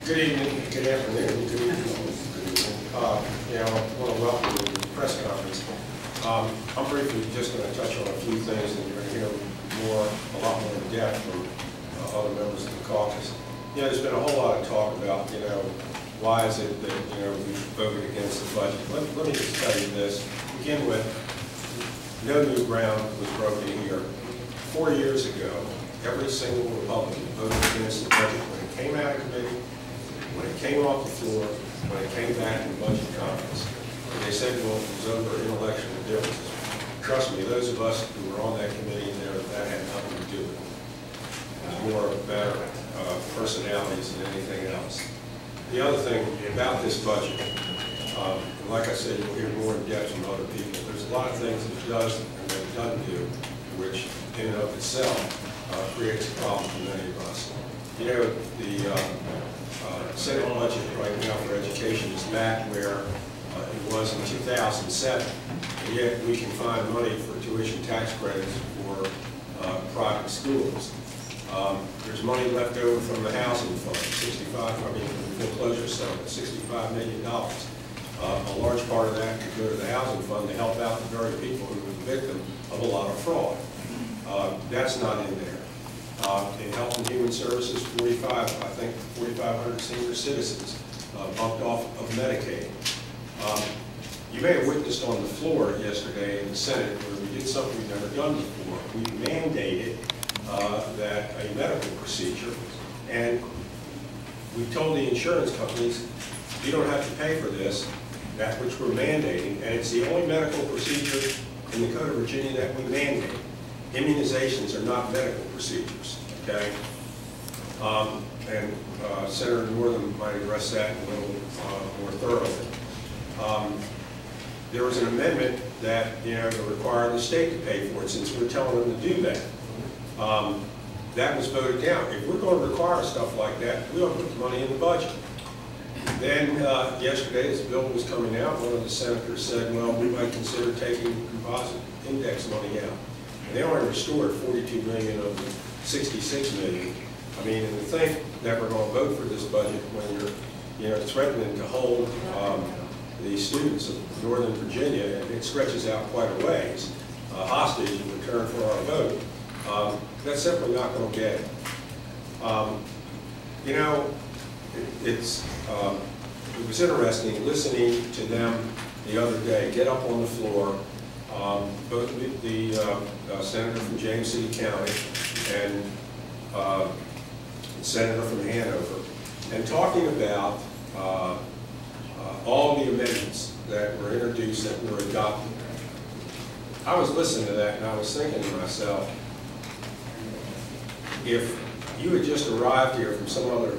Good evening, good afternoon, good evening. I want to welcome you to the press conference. I'm briefly just going to touch on a few things, and you're going to hear a lot more in depth from other members of the caucus. There's been a whole lot of talk about, why is it that, we voted against the budget. Let me just tell you this. To begin with, no new ground was broken here. 4 years ago, every single Republican voted against the budget when it came out of committee, when it came off the floor, when it came back in budget conference. And they said, well, it was over intellectual differences. Trust me, those of us who were on that committee there, that had nothing to do with it. It was more about personalities than anything else. The other thing about this budget, like I said, you'll hear more in depth from other people. There's a lot of things that it does and that it doesn't do, which in and of itself creates a problem for many of us. The Senate budget right now for education is back where it was in 2007, and yet we can find money for tuition tax credits for private schools. There's money left over from the housing fund, from the foreclosure settlement, $65 million. A large part of that could go to the housing fund to help out the very people who were the victim of a lot of fraud. That's not in there. In Health and Human Services, 4,500 senior citizens bumped off of Medicaid. You may have witnessed on the floor yesterday in the Senate where we did something we've never done before. We mandated that a medical procedure, and we told the insurance companies, you don't have to pay for this, that which we're mandating, and it's the only medical procedure in the Code of Virginia that we mandate. Immunizations are not medical procedures, okay? Senator Northam might address that a little more thoroughly. There was an amendment that, to require the state to pay for it, since we're telling them to do that. That was voted down. If we're going to require stuff like that, we ought to put the money in the budget. Then yesterday, as the bill was coming out, one of the senators said, well, we might consider taking composite index money out. And they only restored $42 million of the $66 million. I mean, and to think that we're going to vote for this budget when you're, threatening to hold the students of Northern Virginia, and it stretches out quite a ways, hostage in return for our vote, that's simply not going to get it. It was interesting listening to them the other day get up on the floor, both the senator from James City County and the senator from Hanover, and talking about all the amendments that were introduced that were adopted. I was listening to that and I was thinking to myself, if you had just arrived here from some other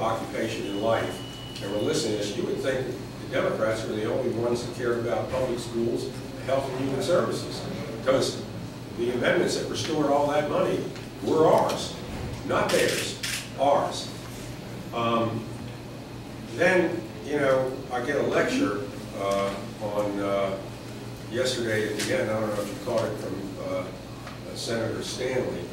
occupation in life and were listening to this, you would think the Democrats were the only ones that cared about public schools, health and human services, because the amendments that restored all that money were ours, not theirs, ours. Then, I get a lecture on yesterday, again, I don't know if you caught it from Senator Stanley,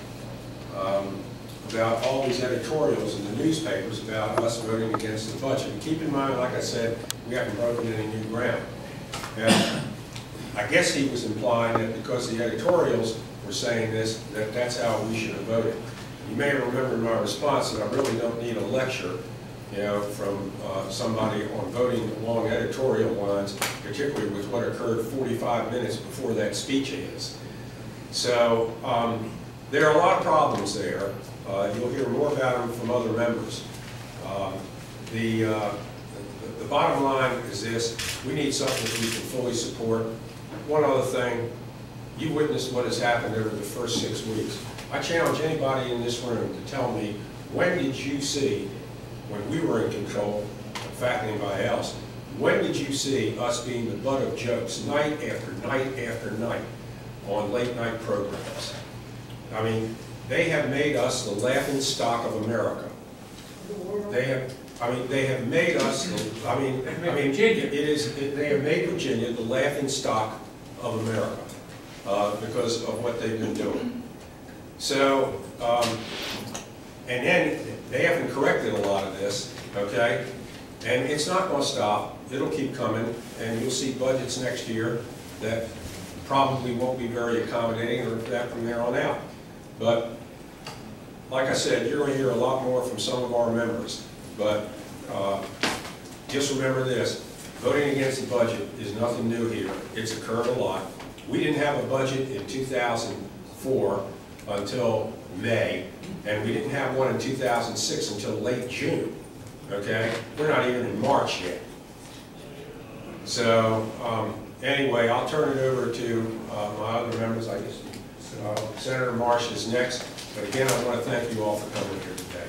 about all these editorials in the newspapers about us voting against the budget. And keep in mind, like I said, we haven't broken any new ground. And I guess he was implying that because the editorials were saying this, that's how we should have voted. You may remember my response that I really don't need a lecture, from somebody on voting along editorial lines, particularly with what occurred 45 minutes before that speech is. So there are a lot of problems there. You'll hear more about them from other members. The bottom line is this: we need something that we can fully support. One other thing, you witnessed what has happened over the first 6 weeks. I challenge anybody in this room to tell me, when did you see, when we were in control, in fact anybody else, when did you see us being the butt of jokes night after night after night on late night programs? I mean, they have made us the laughing stock of America. They have made us, they have made Virginia the laughing stock of America because of what they've been doing. So, and then they haven't corrected a lot of this. okay? And it's not going to stop. It'll keep coming, and you'll see budgets next year that probably won't be very accommodating, or that from there on out. But like I said, you're going to hear a lot more from some of our members. But just remember this, voting against the budget is nothing new here. It's occurred a lot. We didn't have a budget in 2004 until May, and we didn't have one in 2006 until late June, okay? We're not even in March yet. So anyway, I'll turn it over to my other members. I guess Senator Marsh is next. But again, I want to thank you all for coming here today.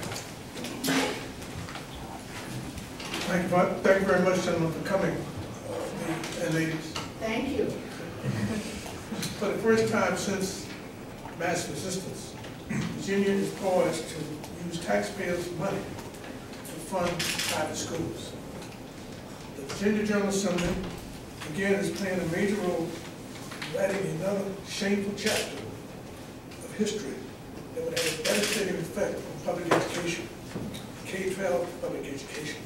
Thank you very much, gentlemen, for coming, and ladies. Thank you. For the first time since mass resistance, Virginia is poised to use taxpayers' money to fund private schools. The Virginia General Assembly, again, is playing a major role in writing another shameful chapter of history that would have a devastating effect on public education, K-12 public education,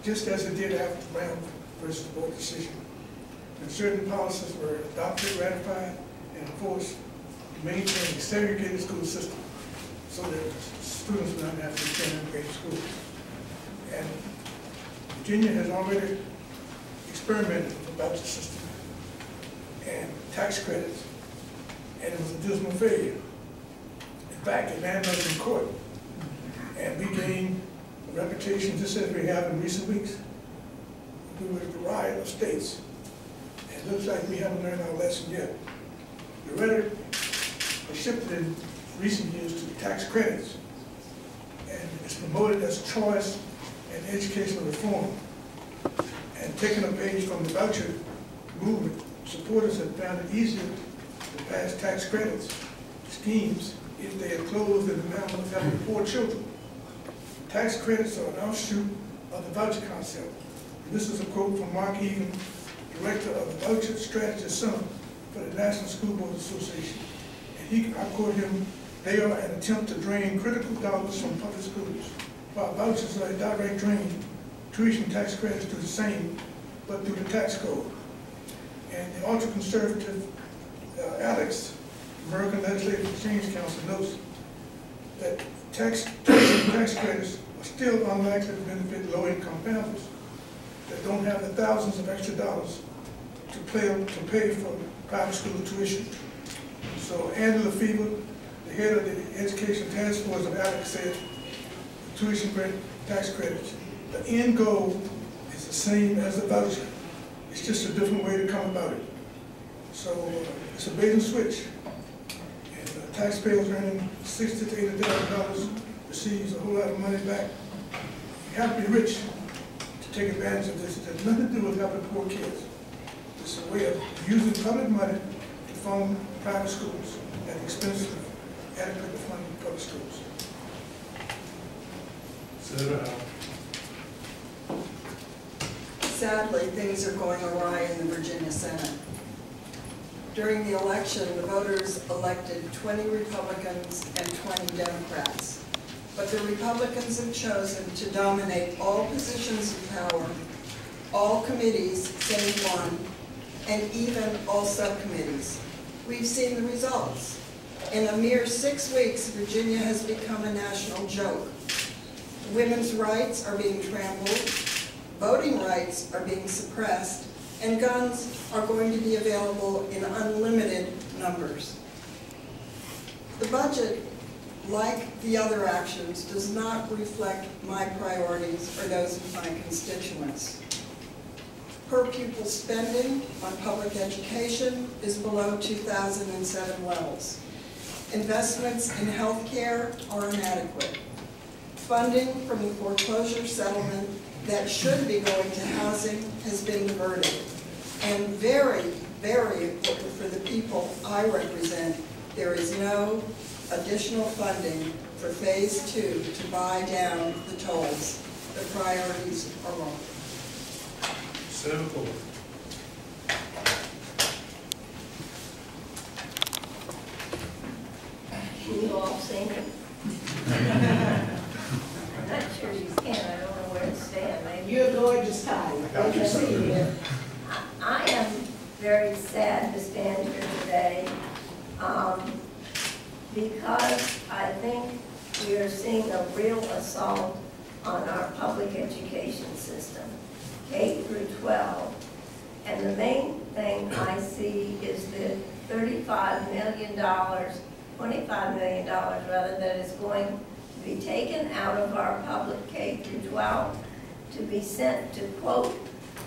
just as it did after the Brown versus Board decision. And certain policies were adopted, ratified, and enforced to maintain a segregated school system so that students would not have to attend integrated schools. And Virginia has already experimented with the voucher system and tax credits, and it was a dismal failure. In fact, it landed us in court, and we gained a reputation, just as we have in recent weeks. We were the riot of states. It looks like we haven't learned our lesson yet. The rhetoric has shifted in recent years to tax credits, and it's promoted as choice and educational reform. And taking a page from the voucher movement, supporters have found it easier to pass tax credits schemes if they are closed in the manner of having 4 children. Tax credits are an offshoot of the voucher concept. And this is a quote from Mark Egan, director of the Voucher Strategy Center for the National School Board Association. And I quote him, "They are an attempt to drain critical dollars from public schools. While vouchers are a direct drain, tuition tax credits do the same, but through the tax code." And the ultra-conservative Alex, American Legislative Exchange Council, notes that tuition tax credits are still unlikely to benefit low-income families that don't have the thousands of extra dollars to pay for private school tuition. So Angela Fever, the head of the Education Task Force of Alex, said tuition tax credits, the end goal is the same as the voucher. It's just a different way to come about it. So it's a bait and switch. And taxpayers earning $60,000 to $80,000 receives a whole lot of money back. You have to be rich to take advantage of this. It has nothing to do with helping poor kids. It's a way of using public money to fund private schools at the expense of adequately funding public schools. Senator Howe. Sadly, things are going awry in the Virginia Senate. During the election, the voters elected 20 Republicans and 20 Democrats. But the Republicans have chosen to dominate all positions of power, all committees save one, and even all subcommittees. We've seen the results. In a mere 6 weeks, Virginia has become a national joke. Women's rights are being trampled, voting rights are being suppressed, and guns are going to be available in unlimited numbers. The budget, like the other actions, does not reflect my priorities or those of my constituents. Per pupil spending on public education is below 2007 levels. Investments in health care are inadequate. Funding from the foreclosure settlement that should be going to housing has been diverted. And very, very important for the people I represent, there is no additional funding for phase 2 to buy down the tolls. The priorities are wrong. Senator Ford. Can you all sing it? I'm not sure you can. I don't gorgeous time. I got you, Good to see Senator. you. I am very sad to stand here today because I think we are seeing a real assault on our public education system, K through 12. And the main thing I see is the $35 million, $25 million rather, that is going to be taken out of our public K through 12 to be sent to, quote,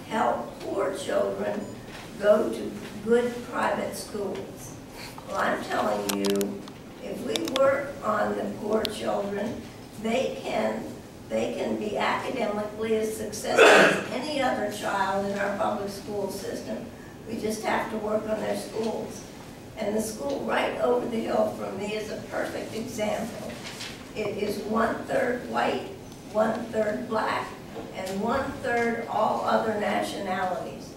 help poor children go to good private schools. Well, I'm telling you, if we work on the poor children, they can be academically as successful as any other child in our public school system. We just have to work on their schools. And the school right over the hill from me is a perfect example. It is 1/3 white, 1/3 black, and 1/3 all other nationalities.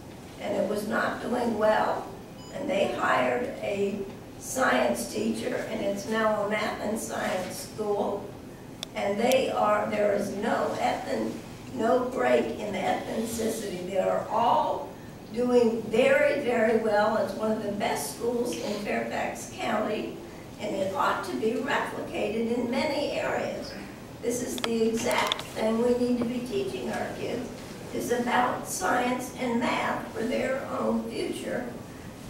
And it was not doing well, and they hired a science teacher, and it's now a math and science school. And there is no break in the ethnicity. They are all doing very, very well. It's one of the best schools in Fairfax County, and it ought to be replicated in many areas. This is the exact thing we need to be teaching our kids. It's about science and math for their own future.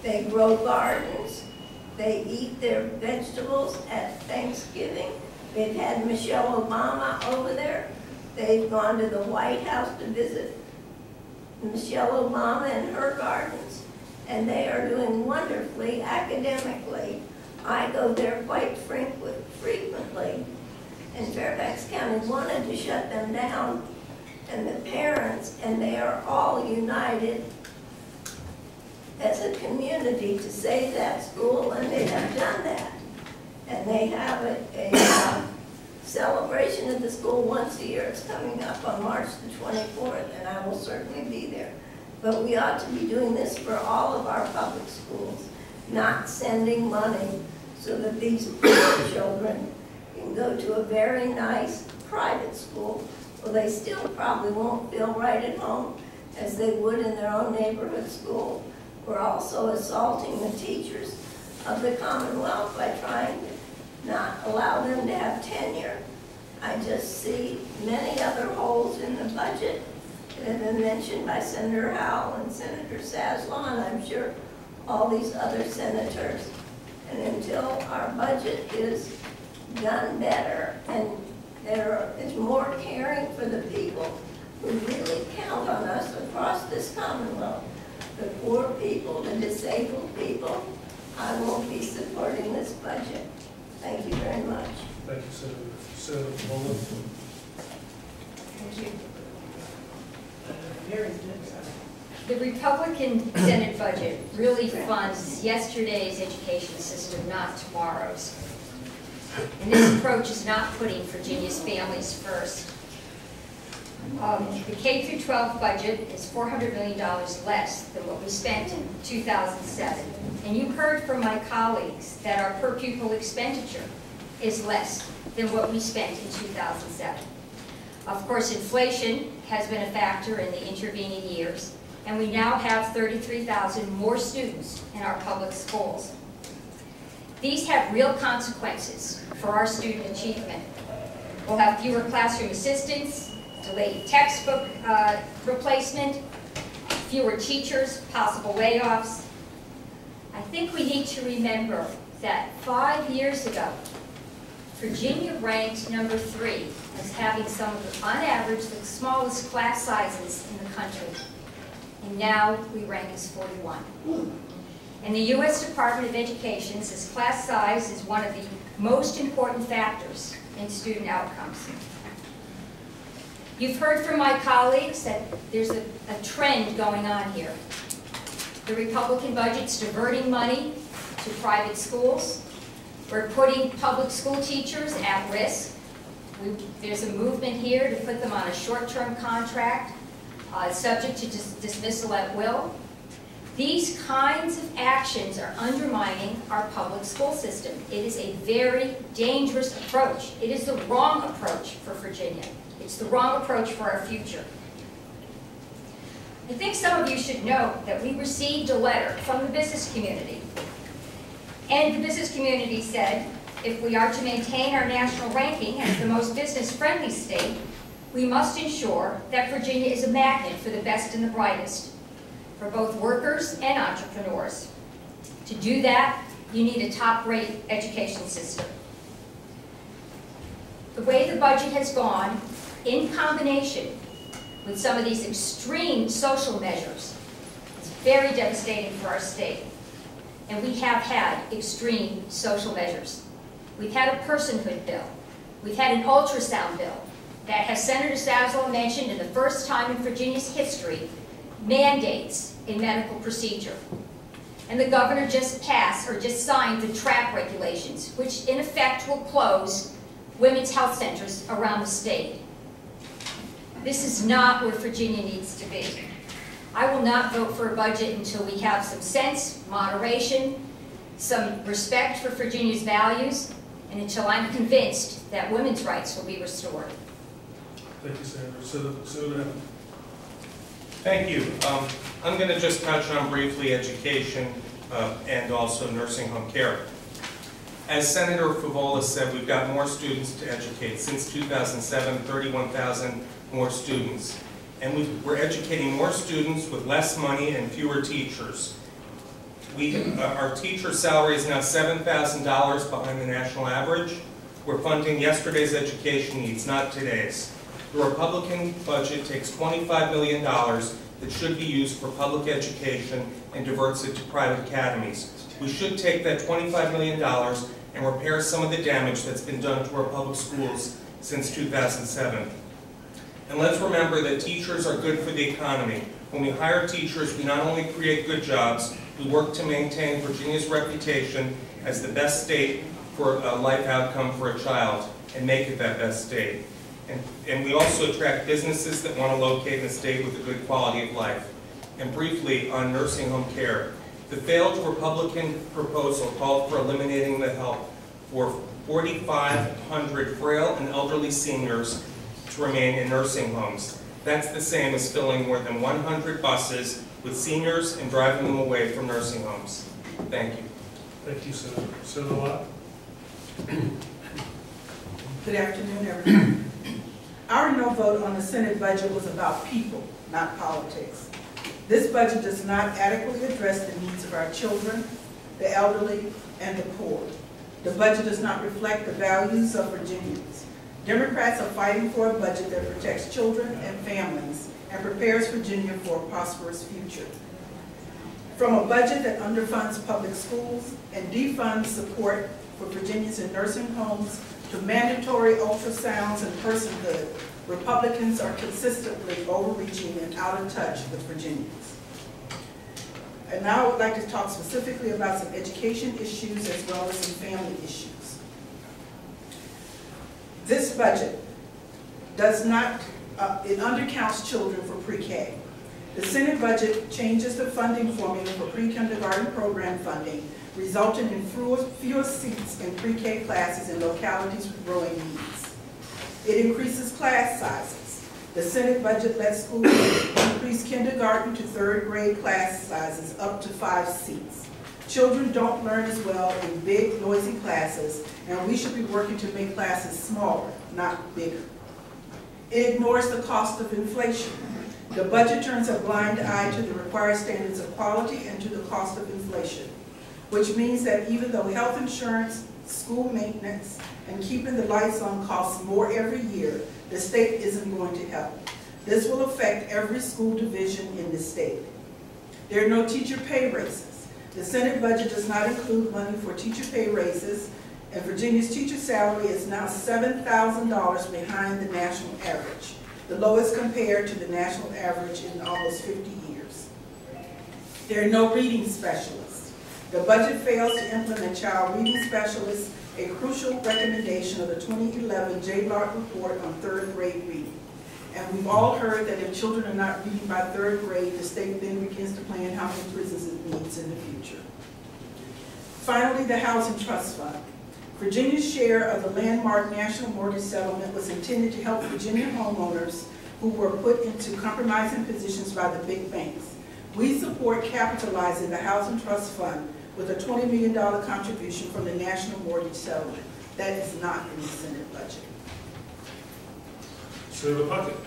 They grow gardens. They eat their vegetables at Thanksgiving. They've had Michelle Obama over there. They've gone to the White House to visit Michelle Obama and her gardens. And they are doing wonderfully academically. I go there quite frequently. And Fairfax County wanted to shut them down. And the parents, and they are all united as a community to save that school, and they have done that. And they have a celebration at the school once a year. It's coming up on March the 24th, and I will certainly be there. But we ought to be doing this for all of our public schools, not sending money so that these poor children can go to a very nice private school. Well, they still probably won't feel right at home as they would in their own neighborhood school. We're also assaulting the teachers of the Commonwealth by trying to not allow them to have tenure. I just see many other holes in the budget that have been mentioned by Senator Howell and Senator Sasla, and I'm sure all these other senators. And until our budget is done better and there is more caring for the people who really count on us across this Commonwealth, the poor people, the disabled people, I won't be supporting this budget. Thank you very much. Thank you, Senator. Senator Mullen. Thank you. The Republican Senate budget really funds yesterday's education system, not tomorrow's. And this approach is not putting Virginia's families first. The K through 12 budget is $400 million less than what we spent in 2007. And you heard from my colleagues that our per pupil expenditure is less than what we spent in 2007. Of course, inflation has been a factor in the intervening years, and we now have 33,000 more students in our public schools. These have real consequences for our student achievement. We'll have fewer classroom assistants, delayed textbook replacement, fewer teachers, possible layoffs. I think we need to remember that 5 years ago, Virginia ranked number 3 as having some of the, on average, the smallest class sizes in the country. And now we rank as 41. And the U.S. Department of Education says class size is one of the most important factors in student outcomes. You've heard from my colleagues that there's a trend going on here. The Republican budget's diverting money to private schools. We're putting public school teachers at risk. There's a movement here to put them on a short-term contract, subject to dismissal at will. These kinds of actions are undermining our public school system. It is a very dangerous approach. It is the wrong approach for Virginia. It's the wrong approach for our future. I think some of you should know that we received a letter from the business community. And the business community said, if we are to maintain our national ranking as the most business-friendly state, we must ensure that Virginia is a magnet for the best and the brightest, for both workers and entrepreneurs. To do that, you need a top-rate education system. The way the budget has gone, in combination with some of these extreme social measures, is very devastating for our state. And we have had extreme social measures. We've had a personhood bill. We've had an ultrasound bill that, as Senator Sazalo mentioned, in the first time in Virginia's history, mandates a medical procedure. And the governor just signed the TRAP regulations, which in effect will close women's health centers around the state. This is not where Virginia needs to be. I will not vote for a budget until we have some sense, moderation, some respect for Virginia's values, and until I'm convinced that women's rights will be restored. Thank you, Senator. Thank you. I'm going to just touch on briefly education and also nursing home care. As Senator Favola said, we've got more students to educate. Since 2007, 31,000 more students. And we're educating more students with less money and fewer teachers. Our teacher salary is now $7,000 behind the national average. We're funding yesterday's education needs, not today's. The Republican budget takes $25 million that should be used for public education and diverts it to private academies. We should take that $25 million and repair some of the damage that's been done to our public schools since 2007. And let's remember that teachers are good for the economy. When we hire teachers, we not only create good jobs, we work to maintain Virginia's reputation as the best state for a life outcome for a child and make it that best state. And we also attract businesses that want to locate in the state with a good quality of life. And briefly, on nursing home care, the failed Republican proposal called for eliminating the help for 4,500 frail and elderly seniors to remain in nursing homes. That's the same as filling more than 100 buses with seniors and driving them away from nursing homes. Thank you. Thank you, Senator. Senator Watt. Good afternoon, everyone. Our no vote on the Senate budget was about people, not politics. This budget does not adequately address the needs of our children, the elderly, and the poor. The budget does not reflect the values of Virginians. Democrats are fighting for a budget that protects children and families and prepares Virginia for a prosperous future. From a budget that underfunds public schools and defunds support for Virginians in nursing homes to mandatory ultrasounds and personhood, Republicans are consistently overreaching and out of touch with Virginians. And now I would like to talk specifically about some education issues as well as some family issues. This budget does not, it undercounts children for pre-K. The Senate budget changes the funding formula for pre-kindergarten program funding, resulting in fewer seats in pre-K classes in localities with growing needs. It increases class sizes. The Senate budget lets schools increase kindergarten to third grade class sizes up to 5 seats. Children don't learn as well in big, noisy classes, and we should be working to make classes smaller, not bigger. It ignores the cost of inflation. The budget turns a blind eye to the required standards of quality and to the cost of inflation, which means that even though health insurance, school maintenance, and keeping the lights on costs more every year, the state isn't going to help. This will affect every school division in the state. There are no teacher pay raises. The Senate budget does not include money for teacher pay raises, and Virginia's teacher salary is now $7,000 behind the national average, the lowest compared to the national average in almost 50 years. There are no reading specialists. The budget fails to implement child reading specialists, a crucial recommendation of the 2011 J-Lark report on third grade reading. And we've all heard that if children are not reading by third grade, the state then begins to plan how many prisons it needs in the future. Finally, the Housing Trust Fund. Virginia's share of the landmark national mortgage settlement was intended to help Virginia homeowners who were put into compromising positions by the big banks. We support capitalizing the Housing Trust Fund with a $20 million contribution from the National Mortgage Settlement. That is not in the Senate budget. Senator Puckett.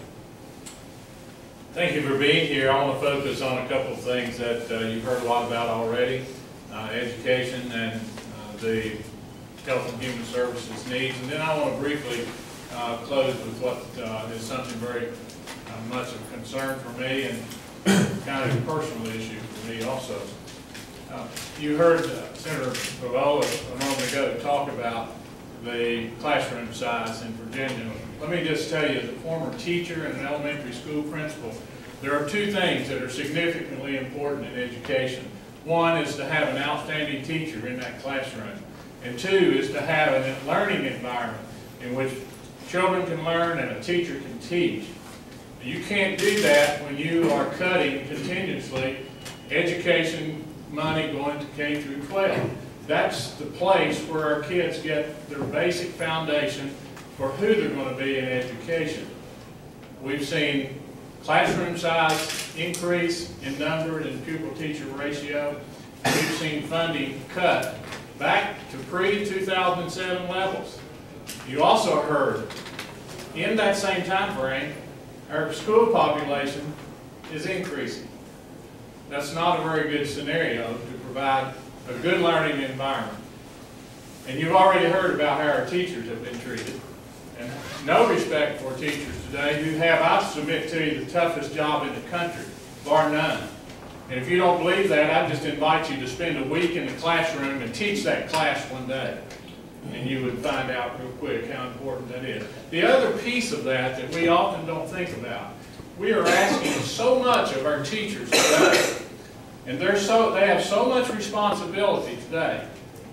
Thank you for being here. I want to focus on a couple of things that you've heard a lot about already, education and the health and human services needs. And then I want to briefly close with what is something very much of concern for me and kind of a personal issue for me also. You heard Senator Favola a moment ago talk about the classroom size in Virginia. Let me just tell you, as a former teacher and an elementary school principal, there are two things that are significantly important in education. One is to have an outstanding teacher in that classroom, and two is to have a learning environment in which children can learn and a teacher can teach. You can't do that when you are cutting continuously education money going to K through 12. That's the place where our kids get their basic foundation for who they're going to be in education. We've seen classroom size increase in number and pupil-teacher ratio. We've seen funding cut back to pre-2007 levels. You also heard, in that same time frame, our school population is increasing. That's not a very good scenario to provide a good learning environment. And you've already heard about how our teachers have been treated. And no respect for teachers today who have, I submit to you, the toughest job in the country, bar none. And if you don't believe that, I just invite you to spend a week in the classroom and teach that class one day. And you would find out real quick how important that is. The other piece of that that we often don't think about, we are asking so much of our teachers today. And they have so much responsibility today,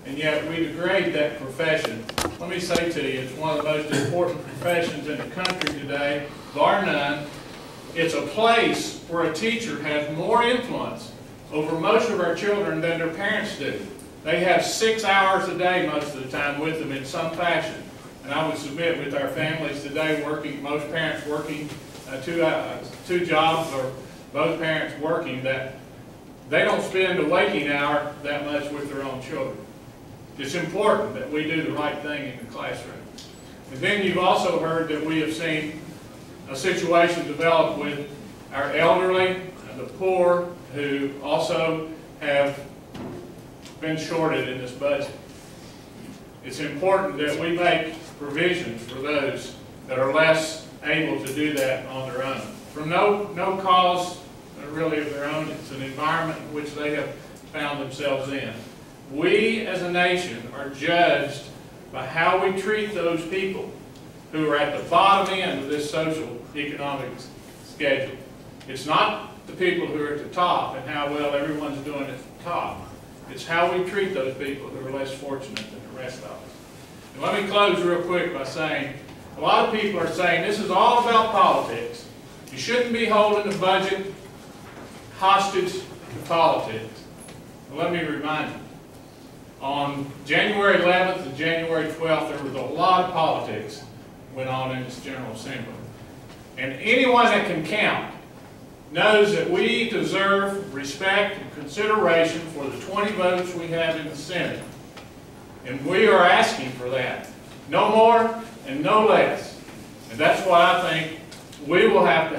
and yet we degrade that profession. Let me say to you, it's one of the most important professions in the country today, bar none. It's a place where a teacher has more influence over most of our children than their parents do. They have 6 hours a day most of the time with them in some fashion. And I would submit with our families today working, most parents working two jobs or both parents working, that they don't spend a waking hour that much with their own children. It's important that we do the right thing in the classroom. And then you've also heard that we have seen a situation develop with our elderly and the poor who also have been shorted in this budget. It's important that we make provisions for those that are less able to do that on their own. From no cause really of their own, it's an environment in which they have found themselves in. We as a nation are judged by how we treat those people who are at the bottom end of this social economic schedule. It's not the people who are at the top and how well everyone's doing at the top. It's how we treat those people who are less fortunate than the rest of us. And let me close real quick by saying, a lot of people are saying this is all about politics. You shouldn't be holding the budget hostage to politics. Well, let me remind you, on January 11th and January 12th, there was a lot of politics went on in this General Assembly. And anyone that can count knows that we deserve respect and consideration for the 20 votes we have in the Senate. And we are asking for that. No more and no less. And that's why I think we will have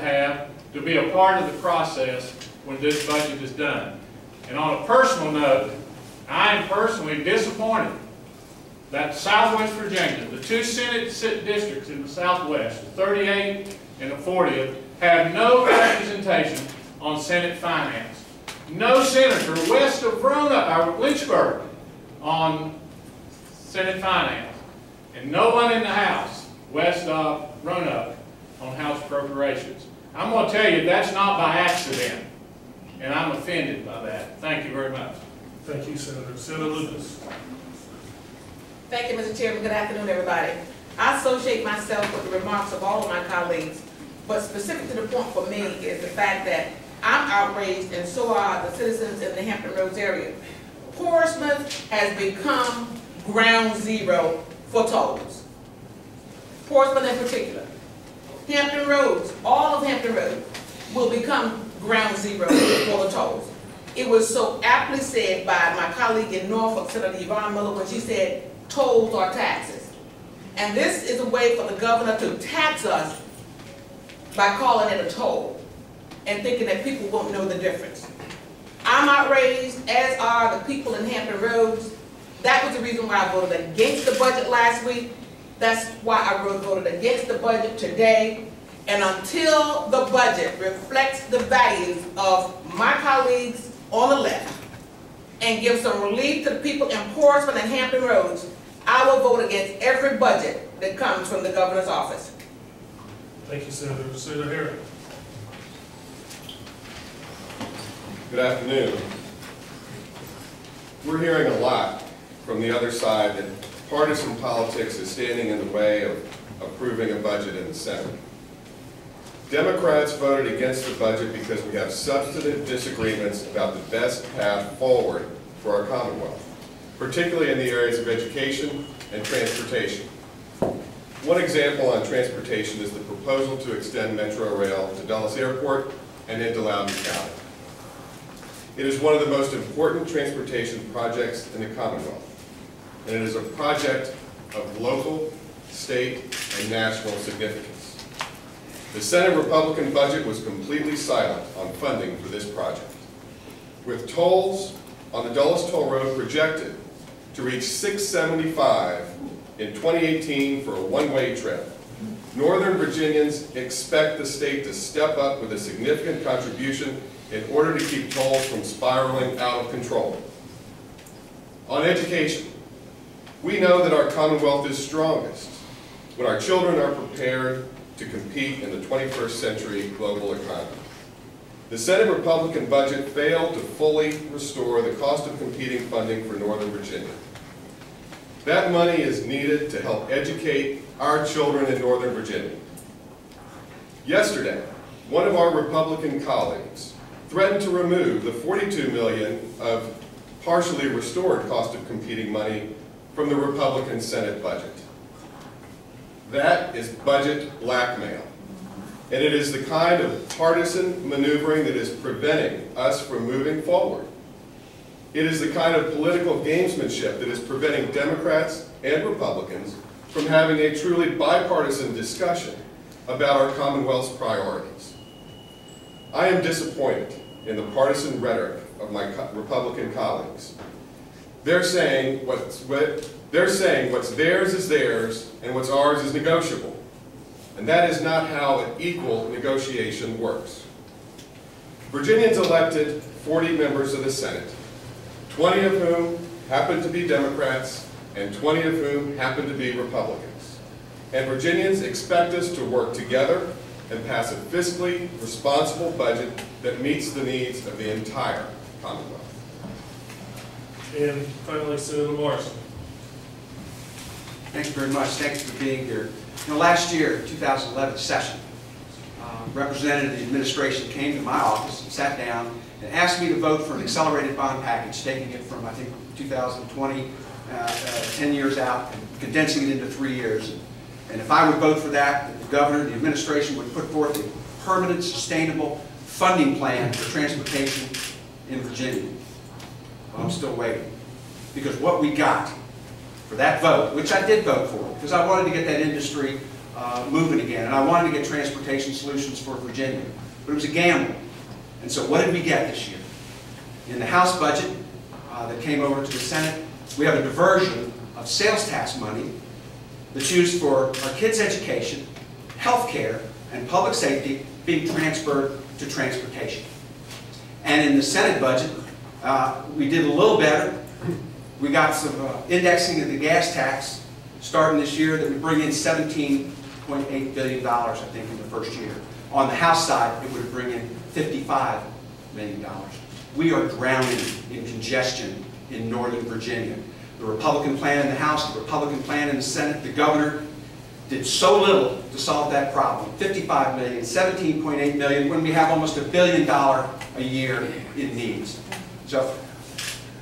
to be a part of the process when this budget is done. And on a personal note, I am personally disappointed that Southwest Virginia, the two Senate districts in the Southwest, the 38th and the 40th, have no representation on Senate finance. No senator west of Lynchburg on Senate finance. And no one in the House west of Roanoke on House appropriations. I'm going to tell you that's not by accident. And I'm offended by that. Thank you very much. Thank you, Senator. Senator Lucas. Thank you, Mr. Chairman. Good afternoon, everybody. I associate myself with the remarks of all of my colleagues, but specific to the point for me is the fact that I'm outraged, and so are the citizens in the Hampton Roads area. Portsmouth has become ground zero for tolls. Portsmouth in particular. Hampton Roads, all of Hampton Road, will become ground zero for the tolls. It was so aptly said by my colleague in Norfolk, Senator Yvonne Miller, when she said, tolls are taxes. And this is a way for the governor to tax us by calling it a toll and thinking that people won't know the difference. I'm outraged, as are the people in Hampton Roads. That was the reason why I voted against the budget last week. That's why I voted against the budget today. And until the budget reflects the values of my colleagues on the left and gives some relief to the people in Portsmouth and Hampton Roads, I will vote against every budget that comes from the governor's office. Thank you, Senator. Senator Harris. Good afternoon. We're hearing a lot from the other side that partisan politics is standing in the way of approving a budget in the Senate. Democrats voted against the budget because we have substantive disagreements about the best path forward for our Commonwealth, particularly in the areas of education and transportation. One example on transportation is the proposal to extend Metro Rail to Dulles Airport and into Loudoun County. It is one of the most important transportation projects in the Commonwealth, and it is a project of local, state, and national significance. The Senate Republican budget was completely silent on funding for this project. With tolls on the Dulles Toll Road projected to reach $6.75 in 2018 for a one-way trip, Northern Virginians expect the state to step up with a significant contribution in order to keep tolls from spiraling out of control. On education, we know that our Commonwealth is strongest when our children are prepared to compete in the 21st century global economy. The Senate Republican budget failed to fully restore the cost of competing funding for Northern Virginia. That money is needed to help educate our children in Northern Virginia. Yesterday, one of our Republican colleagues threatened to remove the $42 million of partially restored cost of competing money from the Republican Senate budget. That is budget blackmail, and it is the kind of partisan maneuvering that is preventing us from moving forward. It is the kind of political gamesmanship that is preventing Democrats and Republicans from having a truly bipartisan discussion about our Commonwealth's priorities. I am disappointed in the partisan rhetoric of my Republican colleagues. They're saying what's theirs is theirs and what's ours is negotiable. And that is not how an equal negotiation works. Virginians elected 40 members of the Senate, 20 of whom happen to be Democrats and 20 of whom happen to be Republicans. And Virginians expect us to work together and pass a fiscally responsible budget that meets the needs of the entire Commonwealth. And finally, Senator Morrison. Thank you very much. Thanks for being here. You know, last year, 2011 session, representative of the administration came to my office and sat down and asked me to vote for an accelerated bond package, taking it from, I think, 2020, 10 years out, and condensing it into 3 years. And if I would vote for that, the governor, the administration would put forth a permanent, sustainable funding plan for transportation in Virginia. Well, I'm still waiting. Because what we got for that vote, which I did vote for, because I wanted to get that industry moving again, and I wanted to get transportation solutions for Virginia. But it was a gamble. And so what did we get this year? In the House budget that came over to the Senate, we have a diversion of sales tax money that's used for our kids' education, health care, and public safety being transferred to transportation. And in the Senate budget, we did a little better. We got some indexing of the gas tax starting this year that would bring in $17.8 billion, I think, in the first year. On the House side, it would bring in $55 million. We are drowning in congestion in Northern Virginia. The Republican plan in the House, the Republican plan in the Senate, the governor did so little to solve that problem. $55 million, $17.8 million, when we have almost $1 billion a year in needs. So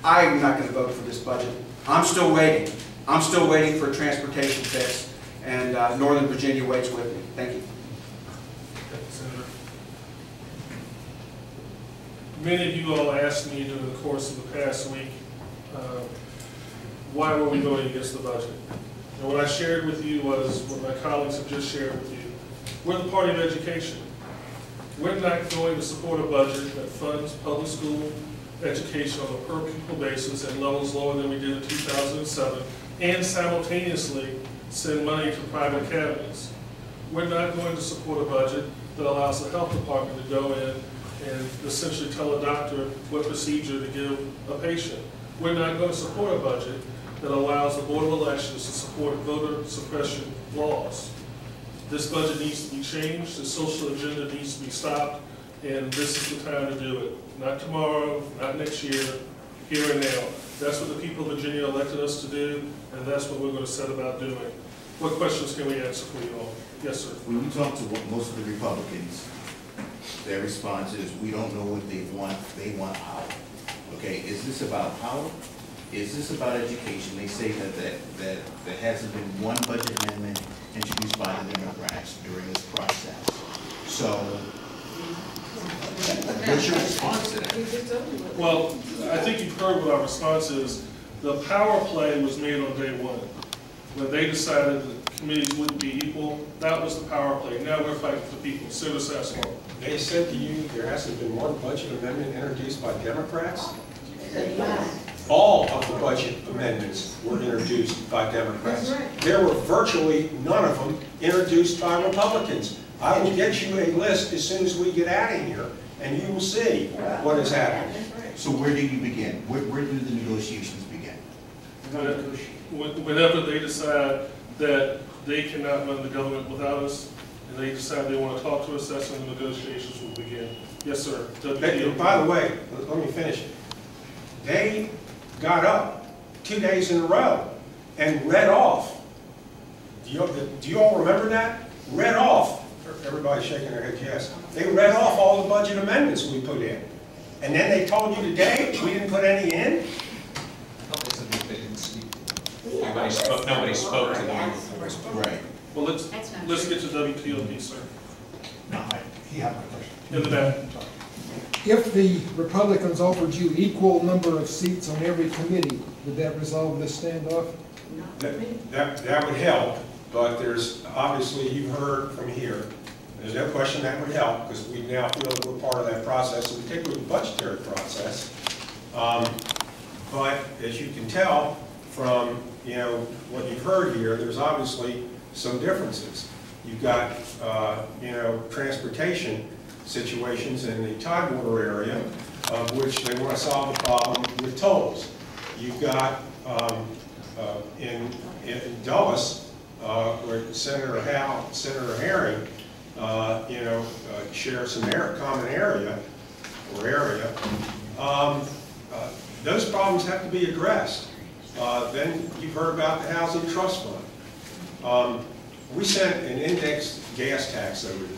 I'm not going to vote for this budget. I'm still waiting. I'm still waiting for a transportation fix, and Northern Virginia waits with me. Thank you. Many of you all asked me during the course of the past week, why were we voting against the budget? And what I shared with you was what my colleagues have just shared with you. We're the party of education. We're not going to support a budget that funds public school education on a per pupil basis at levels lower than we did in 2007, and simultaneously send money to private academies. We're not going to support a budget that allows the health department to go in and essentially tell a doctor what procedure to give a patient. We're not going to support a budget that allows the Board of Elections to support voter suppression laws. This budget needs to be changed, the social agenda needs to be stopped, and this is the time to do it. Not tomorrow, not next year, here and now. That's what the people of Virginia elected us to do, and that's what we're going to set about doing. What questions can we answer for you all? Yes, sir. When you talk to most of the Republicans, their response is, we don't know what they want power. Okay, is this about power? Is this about education? They say that there hasn't been one budget amendment introduced by the Democrats during this process. So, what's your response to that? Well, I think you've heard what our response is. The power play was made on day one. When they decided that committees wouldn't be equal, that was the power play. Now we're fighting for the people. Senator Sassler. They said to you there hasn't been one budget amendment introduced by Democrats? All of the budget amendments were introduced by Democrats. That's right. There were virtually none of them introduced by Republicans. I will get you a list as soon as we get out of here, and you will see what has happened. So where do you begin? Where do the negotiations begin? Whenever they decide that they cannot run the government without us, and they decide they want to talk to us, that's when the negotiations will begin. Yes, sir. By the way, let me finish. They got up 2 days in a row and read off. Do you all remember that? Read off. Everybody's shaking their head yes. They read off all the budget amendments we put in. And then they told you today we didn't put any in? Nobody spoke to them. Right. Well, let's get to WTOP, sir. He had my question. In the back. If the Republicans offered you equal number of seats on every committee, would that resolve this standoff? That would help, but there's, obviously, you've heard from here, there's no question that would help, because we now feel that we're part of that process, and particularly the budgetary process. But as you can tell from, what you've heard here, there's obviously some differences. You've got, transportation situations in the Tidewater area, of which they want to solve the problem with tolls. You've got in Dulles, where Senator Herring, share some common area, those problems have to be addressed. Then you've heard about the Housing Trust Fund. We sent an indexed gas tax over there.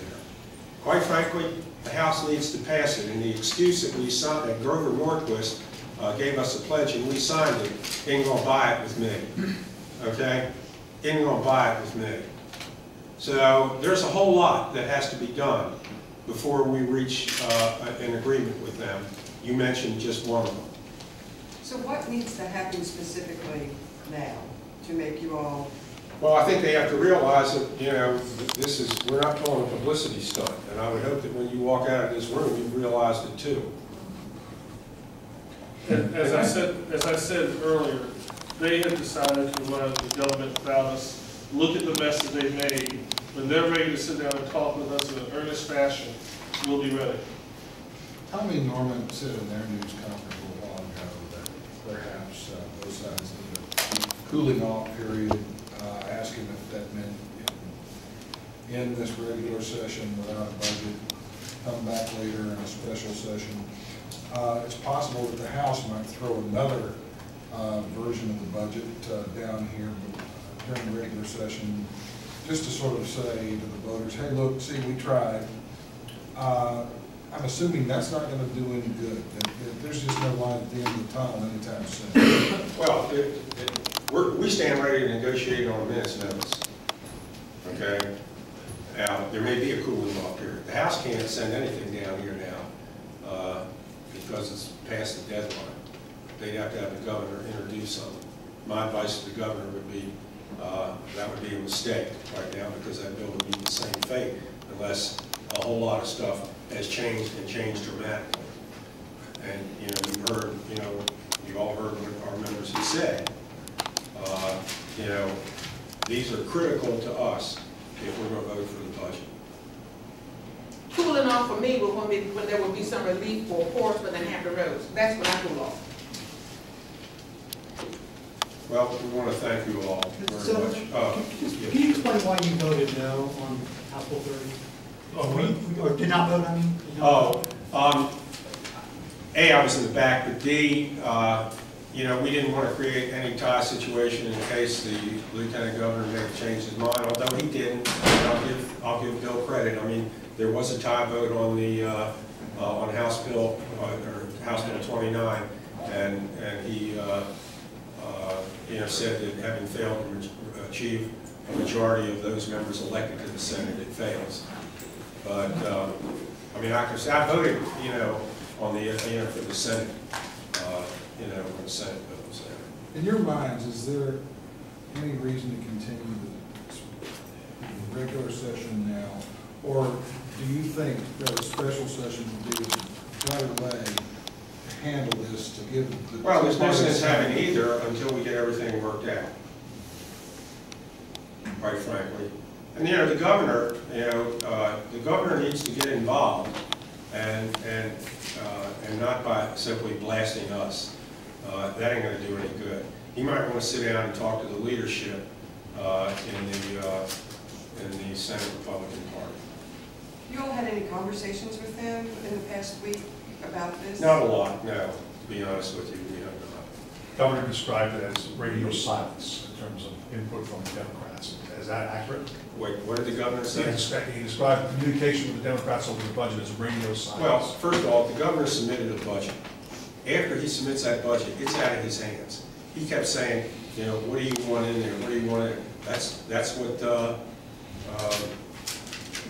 Quite frankly, the House needs to pass it, and the excuse that we signed, that Grover Norquist gave us a pledge and we signed it, ain't gonna buy it with me, okay? Ain't gonna buy it with me. So there's a whole lot that has to be done before we reach an agreement with them. You mentioned just one of them. So what needs to happen specifically now to make you all? Well, I think they have to realize that, we're not pulling a publicity stunt, and I would hope that when you walk out of this room, you've realized it too. As I said earlier, they have decided to run the government without us. Look at the mess that they've made. When they're ready to sit down and talk with us in an earnest fashion, we'll be ready. Tommy Norman said in their news conference a while ago that perhaps both sides need a cooling off period, asking if that meant in this regular session without a budget, come back later in a special session. It's possible that the House might throw another version of the budget down here during the regular session, just to sort of say to the voters, hey, look, see, we tried. I'm assuming that's not going to do any good. There's just no light at the end of the tunnel anytime soon. Well, we stand ready to negotiate on a minute's notice. Okay? Now, there may be a cooling off period. The House can't send anything down here now because it's past the deadline. They'd have to have the governor introduce something. My advice to the governor would be, that would be a mistake right now, because that bill would meet the same fate unless a whole lot of stuff has changed and changed dramatically. And, you know, you heard, you know, you all heard what our members have said. You know, these are critical to us if we're going to vote for the budget. Cooling off for me was when there would be some relief for Portsmouth and Hampton Roads. That's when I cool off. Well, we want to thank you all very much. Can you explain why you voted no on House Bill 30? Or did not vote, I mean? A, I was in the back, but B, you know, we didn't want to create any tie situation in case the Lieutenant Governor may have changed his mind, although he didn't. I'll give Bill credit. I mean, there was a tie vote on the on House Bill or House Bill 29, and he you know, said that having failed to achieve a majority of those members elected to the Senate, it fails. But I mean, I voted, you know, on the you know, for the Senate, you know, when the Senate bill was there. In your minds, is there any reason to continue the regular session now, or do you think that a special session would be a better way to handle this, to give the... Well, there's no sense having either until we get everything worked out, quite frankly. And, you know, the governor, you know, the governor needs to get involved, and not by simply blasting us. That ain't going to do any good. He might want to sit down and talk to the leadership in the Senate Republican Party. You all had any conversations with them in the past week about this? Not a lot, no. To be honest with you, we have not. Governor described it as radio silence in terms of input from the Democrats. Is that accurate? Wait, what did the governor say? He described communication with the Democrats over the budget as radio silence. Well, first of all, the governor submitted a budget. After he submits that budget, it's out of his hands. He kept saying, you know, what do you want in there? What do you want in there? That's what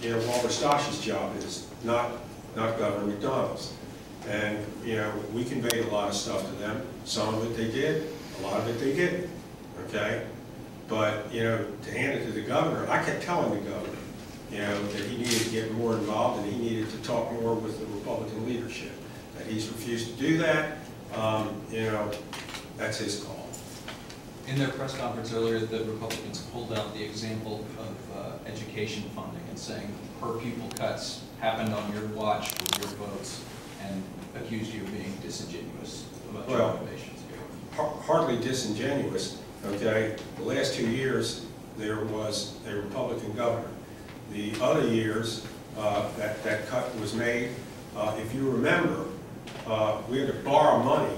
you know, Walter Stosh's job is, not Governor McDonnell's. And, you know, we conveyed a lot of stuff to them. Some of it they did, a lot of it they didn't, okay? But, you know, to hand it to the governor, I kept telling the governor, you know, that he needed to get more involved and he needed to talk more with the Republican leadership. That he's refused to do that, you know, that's his call. In their press conference earlier, the Republicans pulled out the example of education funding and saying per pupil cuts happened on your watch with your votes, and accused you of being disingenuous about your motivations here. Hardly disingenuous, okay? The last 2 years, there was a Republican governor. The other years, that cut was made. If you remember, we had to borrow money,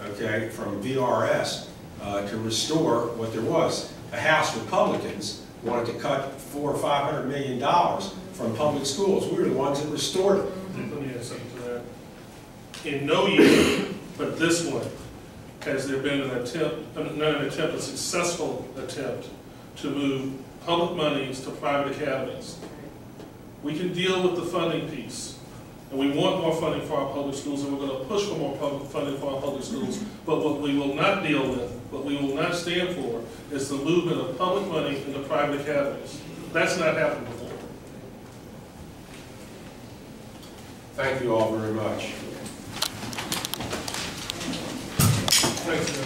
okay, from VRS to restore what there was. The House Republicans wanted to cut $400 or $500 million from public schools. We were the ones that restored it. Let me add something to that. In no year, but this one, has there been an attempt, not an attempt, a successful attempt to move public monies to private academies. We can deal with the funding piece, and we want more funding for our public schools, and we're going to push for more public funding for our public schools. But what we will not deal with, what we will not stand for, is the movement of public money into private academies. That's not happened before. Thank you all very much. Thanks.